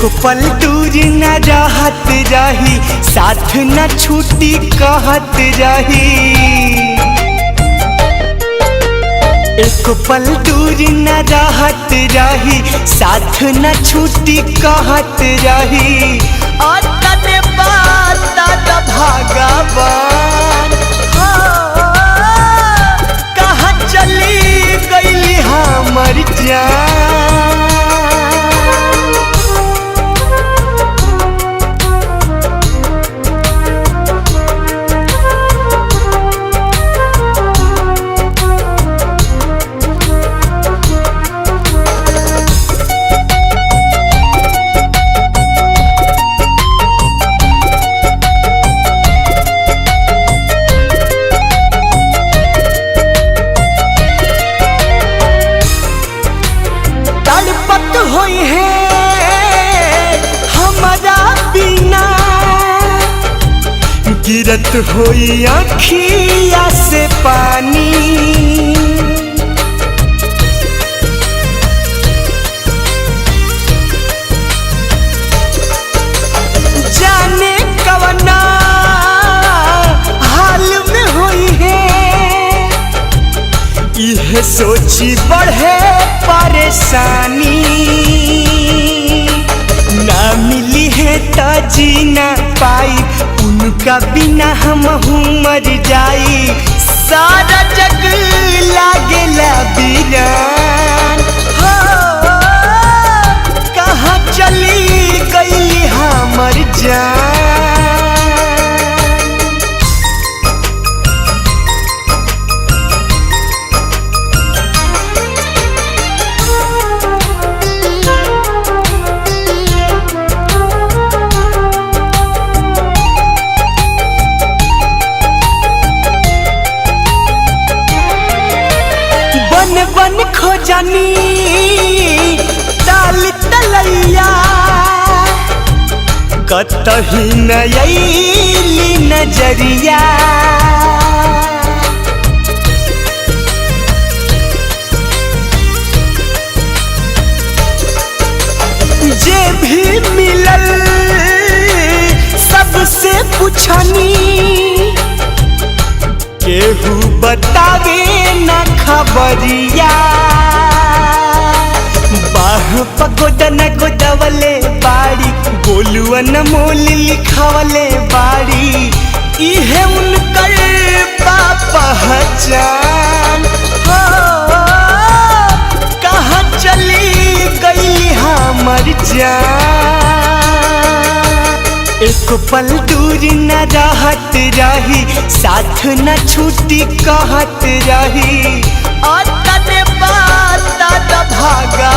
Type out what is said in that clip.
एको पल दूर न रहत रही, साथ न छूटी कहत रही। एको पल दूर न रहत रही, साथ न छूटी कहत रही। और तने बात भगवान कहाँ चली गईली हमर जान। होई है हमारा बिना, गिरत होई आँखिया से पानी। जाने कवना हाल में होई है, यह सोची बढ़े परेशानी। ना मिली है तो जी ना पाई, उनका बिना हम मर जाई। सारा जग लागेला वीरान, हो कहाँ चली गईली हमर जान। बन खोजनी ताल तलैया, कतही नयली नजरिया। जे भी मिलल सबसे पूछनी, केहू बतावे न खबरिया। बाह पगोदन गोदवले बाड़ी, गोलुआ न मोल लिखवले बाड़ी। इहे उनकर पहचान, हो कहाँ चली गई हमर जान। एको पल दूर न रहत रही, साथ न छूटी कहत रही। और तने बात भगवान